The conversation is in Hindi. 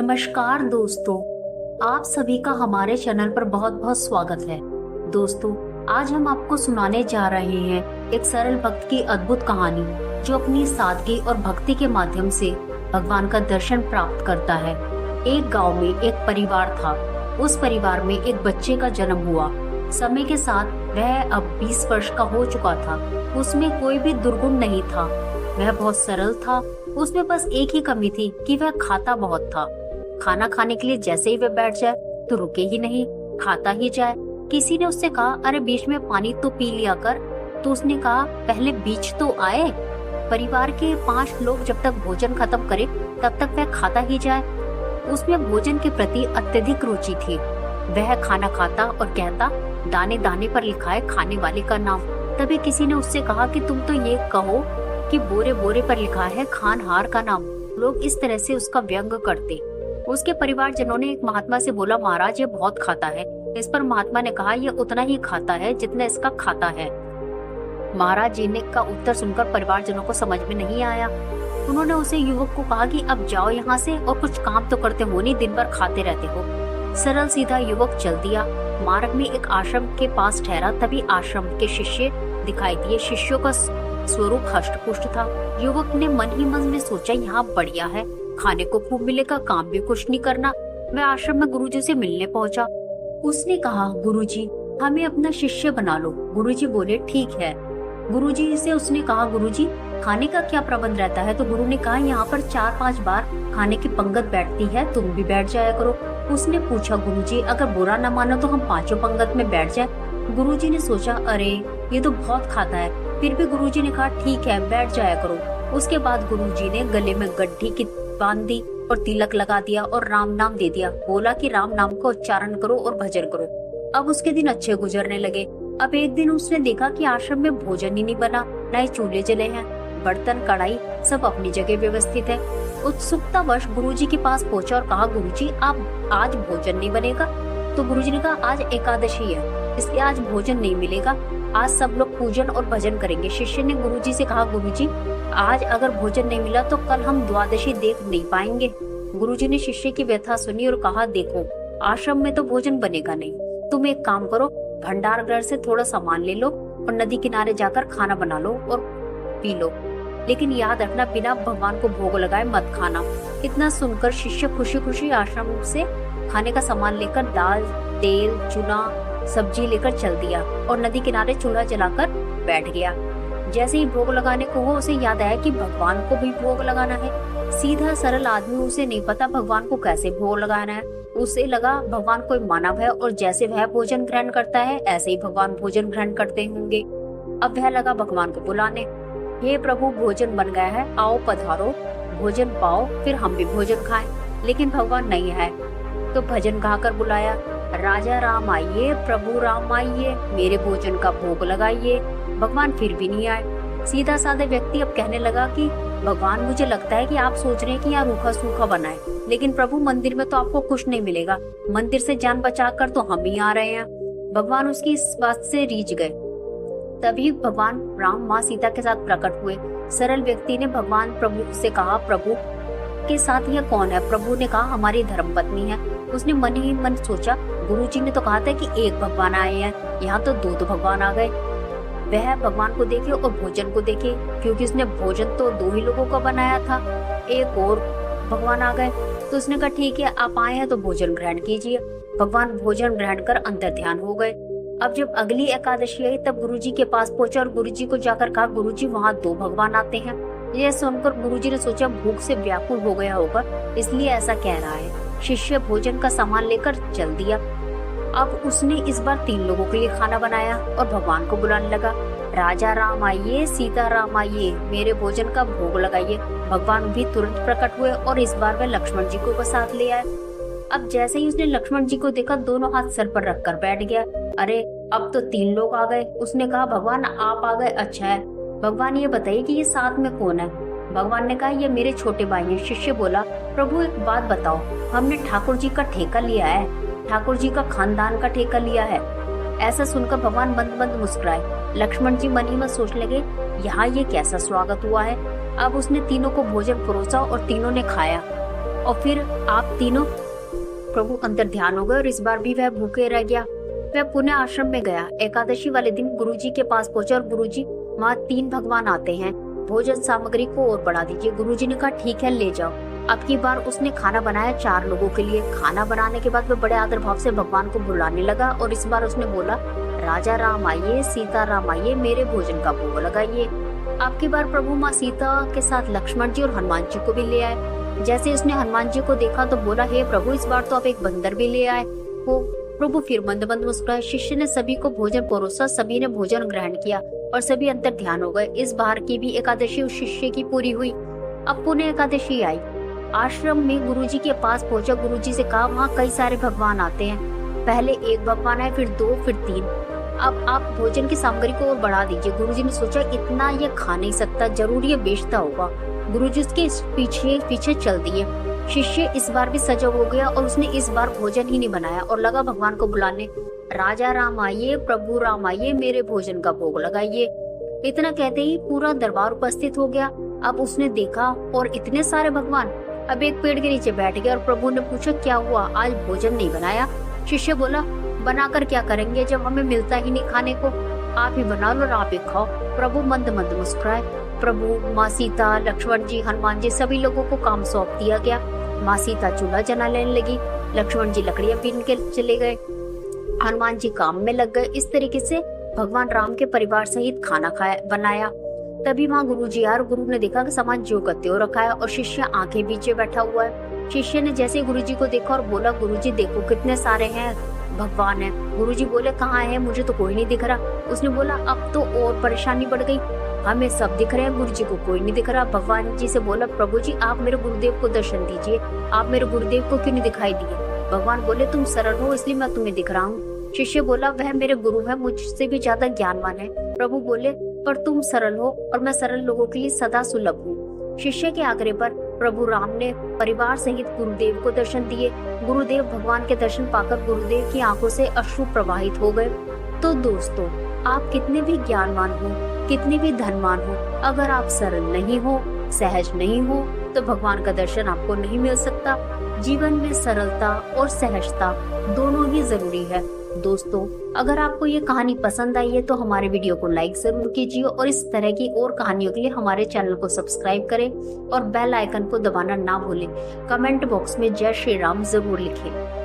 नमस्कार दोस्तों, आप सभी का हमारे चैनल पर बहुत बहुत स्वागत है। दोस्तों, आज हम आपको सुनाने जा रहे हैं एक सरल भक्त की अद्भुत कहानी जो अपनी सादगी और भक्ति के माध्यम से भगवान का दर्शन प्राप्त करता है। एक गांव में एक परिवार था। उस परिवार में एक बच्चे का जन्म हुआ। समय के साथ वह अब 20 वर्ष का हो चुका था। उसमें कोई भी दुर्गुण नहीं था। वह बहुत सरल था। उसमें बस एक ही कमी थी कि वह खाता बहुत था। खाना खाने के लिए जैसे ही वह बैठ जाए तो रुके ही नहीं, खाता ही जाए। किसी ने उससे कहा, अरे बीच में पानी तो पी लिया कर। तो उसने कहा, पहले बीच तो आए। परिवार के 5 लोग जब तक भोजन खत्म करे तब तक वह खाता ही जाए। उसमें भोजन के प्रति अत्यधिक रुचि थी। वह खाना खाता और कहता, दाने दाने पर लिखा है खाने वाले का नाम। तभी किसी ने उससे कहा कि तुम तो ये कहो कि बोरे बोरे पर लिखा है खानहार का नाम। लोग इस तरह से उसका व्यंग करते। उसके परिवारजनों ने एक महात्मा से बोला, महाराज ये बहुत खाता है। इस पर महात्मा ने कहा, यह उतना ही खाता है जितना इसका खाता है। महाराज जी ने का उत्तर सुनकर परिवारजनों को समझ में नहीं आया। उन्होंने उसे युवक को कहा कि अब जाओ यहाँ से और कुछ काम तो करते हो नहीं, दिन भर खाते रहते हो। सरल सीधा युवक चल दिया। मार्ग में एक आश्रम के पास ठहरा। तभी आश्रम के शिष्य दिखाई दिए। शिष्यों का स्वरूप हष्ट-पुष्ट था। युवक ने मन ही मन में सोचा, यहाँ बढ़िया है, खाने को खूब मिलेगा, काम भी कुछ नहीं करना। वह आश्रम में गुरुजी से मिलने पहुंचा। उसने कहा, गुरुजी हमें अपना शिष्य बना लो। गुरुजी बोले, ठीक है। गुरुजी से उसने कहा, गुरुजी खाने का क्या प्रबंध रहता है? तो गुरु ने कहा, यहाँ पर 4-5 बार खाने की पंगत बैठती है, तुम भी बैठ जाया करो। उसने पूछा, गुरुजी अगर बुरा न मानो तो हम 5 पंगत में बैठ जाए। गुरुजी ने सोचा, अरे ये तो बहुत खाता है। फिर भी गुरुजी ने कहा, ठीक है बैठ जाया करो। उसके बाद गुरुजी ने गले में गड्ढी की बांध दी और तिलक लगा दिया और राम नाम दे दिया। बोला कि राम नाम का उच्चारण करो और भजन करो। अब उसके दिन अच्छे गुजरने लगे। अब एक दिन उसने देखा कि आश्रम में भोजन ही नहीं बना, न ही चूल्हे जले हैं। बर्तन कढ़ाई सब अपनी जगह व्यवस्थित है। उत्सुकतावश गुरुजी के पास पहुंचा और कहा, गुरुजी आप आज भोजन नहीं बनेगा? तो गुरुजी ने कहा, आज एकादशी है इसलिए आज भोजन नहीं मिलेगा। आज सब लोग पूजन और भजन करेंगे। शिष्य ने गुरुजी से कहा, गुरुजी आज अगर भोजन नहीं मिला तो कल हम द्वादशी देख नहीं पाएंगे। गुरुजी ने शिष्य की व्यथा सुनी और कहा, देखो आश्रम में तो भोजन बनेगा नहीं, तुम एक काम करो, भंडार गृह से थोड़ा सामान ले लो और नदी किनारे जाकर खाना बना लो और पी लो, लेकिन याद रखना बिना भगवान को भोग लगाए मत खाना। इतना सुनकर शिष्य खुशी खुशी आश्रम से खाने का सामान लेकर दाल, तेल, चूना, सब्जी लेकर चल दिया और नदी किनारे चूल्हा जलाकर बैठ गया। जैसे ही भोग लगाने को हो उसे याद आया कि भगवान को भी भोग लगाना है। सीधा सरल आदमी, उसे नहीं पता भगवान को कैसे भोग लगाना है। उसे लगा भगवान कोई मानव है और जैसे वह भोजन ग्रहण करता है ऐसे ही भगवान भोजन ग्रहण करते होंगे। अब वह लगा भगवान को बुलाने, हे प्रभु भोजन बन गया है, आओ पधारो, भोजन पाओ फिर हम भी भोजन खाएं। लेकिन भगवान नहीं है तो भजन गाकर बुलाया, राजा राम आइए, प्रभु राम आइए, मेरे भोजन का भोग लगाइए। भगवान फिर भी नहीं आए। सीधा साधा व्यक्ति अब कहने लगा कि भगवान मुझे लगता है कि आप सोच रहे हैं कि यहाँ रूखा सूखा बना है, लेकिन प्रभु मंदिर में तो आपको कुछ नहीं मिलेगा, मंदिर से जान बचाकर तो हम ही आ रहे हैं। भगवान उसकी इस बात से रीझ गए। तभी भगवान राम माँ सीता के साथ प्रकट हुए। सरल व्यक्ति ने भगवान प्रभु से कहा, प्रभु के साथ यह कौन है? प्रभु ने कहा, हमारी धर्मपत्नी है। उसने मन ही मन सोचा, गुरुजी ने तो कहा था कि एक भगवान आए हैं, यहाँ तो 2 भगवान आ गए। वह भगवान को देखे और भोजन को देखे, क्योंकि उसने भोजन तो 2 ही लोगों का बनाया था, एक और भगवान आ गए। तो उसने कहा, ठीक है आप आए हैं तो भोजन ग्रहण कीजिए। भगवान भोजन ग्रहण कर अंतर ध्यान हो गए। अब जब अगली एकादशी आई तब गुरुजी के पास पहुंचा और गुरुजी को जाकर कहा, गुरुजी वहाँ 2 भगवान आते हैं। यह सुनकर गुरुजी ने सोचा भूख से व्याकुल हो गया होगा, इसलिए ऐसा कह रहा है। शिष्य भोजन का सामान लेकर चल दिया। अब उसने इस बार 3 लोगों के लिए खाना बनाया और भगवान को बुलाने लगा, राजा राम आइए, सीता राम आइए, मेरे भोजन का भोग लगाइए। भगवान भी तुरंत प्रकट हुए और इस बार वह लक्ष्मण जी को साथ ले आए। अब जैसे ही उसने लक्ष्मण जी को देखा, दोनों हाथ सर पर रखकर बैठ गया। अरे अब तो 3 लोग आ गए। उसने कहा, भगवान आप आ गए, अच्छा है। भगवान ये बताइए कि ये साथ में कौन है? भगवान ने कहा, ये मेरे छोटे भाई हैं। शिष्य बोला, प्रभु एक बात बताओ, हमने ठाकुर जी का ठेका लिया है, ठाकुर जी का खानदान का ठेका लिया है। ऐसा सुनकर भगवान मंद मंद मुस्कुराए। लक्ष्मण जी मन ही मन सोचने लगे, यहाँ ये कैसा स्वागत हुआ है। अब उसने तीनों को भोजन परोसा और तीनों ने खाया और फिर आप तीनों प्रभु अंतर ध्यान हो गए और इस बार भी वह भूखे रह गया। वह पुण्य आश्रम में गया। एकादशी वाले दिन गुरुजी के पास पहुंचा और गुरुजी, वहाँ 3 भगवान आते हैं, भोजन सामग्री को और बढ़ा दीजिए। गुरुजी ने कहा ठीक है, ले जाओ। अब की बार उसने खाना बनाया 4 लोगों के लिए। खाना बनाने के बाद वह बड़े आदर भाव से भगवान को बुलाने लगा और इस बार उसने बोला, राजा राम आइए, सीता राम आइए, मेरे भोजन का भोग लगाइए। अब की बार प्रभु माँ सीता के साथ लक्ष्मण जी और हनुमान जी को भी ले आए। जैसे उसने हनुमान जी को देखा तो बोला, हे प्रभु, इस बार तो आप एक बंदर भी ले आए हो। प्रभु फिर मंद मंद मुस्कुराए। शिष्य ने सभी को भोजन परोसा, सभी ने भोजन ग्रहण किया और सभी अंतर ध्यान हो गए। इस बार की भी एकादशी उस शिष्य की पूरी हुई। अब पुण्य एकादशी आई। आश्रम में गुरुजी के पास पहुंचा। गुरुजी से कहा, वहाँ कई सारे भगवान आते हैं। पहले 1 भगवान आए, फिर 2, फिर 3। अब आप भोजन की सामग्री को और बढ़ा दीजिए। गुरुजी ने सोचा, इतना ये खा नहीं सकता, जरूर ये बेचता होगा। गुरुजी उसके पीछे पीछे चल दिए। शिष्य इस बार भी सजग हो गया और उसने इस बार भोजन ही नहीं बनाया और लगा भगवान को बुलाने, राजा राम आइए, प्रभु राम आइए, मेरे भोजन का भोग लगाइए। इतना कहते ही पूरा दरबार उपस्थित हो गया। अब उसने देखा और इतने सारे भगवान। अब एक पेड़ के नीचे बैठ गया और प्रभु ने पूछा, क्या हुआ, आज भोजन नहीं बनाया? शिष्य बोला, बनाकर क्या करेंगे जब हमें मिलता ही नहीं खाने को, आप ही बना लो और आप ही खाओ। प्रभु मंद मंद मुस्कुराए। प्रभु, माँ सीता, लक्ष्मण जी, हनुमान जी, सभी लोगों को काम सौंप दिया गया। माँ सीता चूल्हा जना लेने लगी, लक्ष्मण जी लकड़ियां बीन के चले गए, हनुमान जी काम में लग गए। इस तरीके से भगवान राम के परिवार सहित खाना बनाया। तभी वहाँ गुरु जी आए। गुरु ने देखा कि सामान जो का त्यों रखा है और शिष्य आंखें बीचे बैठा हुआ है। शिष्य ने जैसे गुरु जी को देखा और बोला, गुरु जी देखो कितने सारे हैं भगवान है। गुरु जी बोले, कहाँ है, मुझे तो कोई नहीं दिख रहा। उसने बोला, अब तो और परेशानी बढ़ गई, हमें सब दिख रहे हैं, गुरु जी को कोई नहीं दिख रहा। भगवान जी से बोला, प्रभु जी आप मेरे गुरुदेव को दर्शन दीजिए, आप मेरे गुरुदेव को क्यों नहीं दिखाई दिए? भगवान बोले, तुम सरल हो इसलिए मैं तुम्हें दिख रहा हूँ। शिष्य बोला, वह मेरे गुरु है, मुझसे भी ज्यादा ज्ञानवान है। प्रभु बोले, पर तुम सरल हो और मैं सरल लोगों के लिए सदा सुलभ हूँ। शिष्य के आग्रह पर प्रभु राम ने परिवार सहित गुरुदेव को दर्शन दिए। गुरुदेव भगवान के दर्शन पाकर गुरुदेव की आंखों से अश्रु प्रवाहित हो गए। तो दोस्तों, आप कितने भी ज्ञानवान हो, कितने भी धनवान हो, अगर आप सरल नहीं हो, सहज नहीं हो, तो भगवान का दर्शन आपको नहीं मिल सकता। जीवन में सरलता और सहजता दोनों ही जरूरी है। दोस्तों, अगर आपको ये कहानी पसंद आई है तो हमारे वीडियो को लाइक जरूर कीजिए और इस तरह की और कहानियों के लिए हमारे चैनल को सब्सक्राइब करें और बेल आइकन को दबाना ना भूलें। कमेंट बॉक्स में जय श्री राम जरूर लिखें।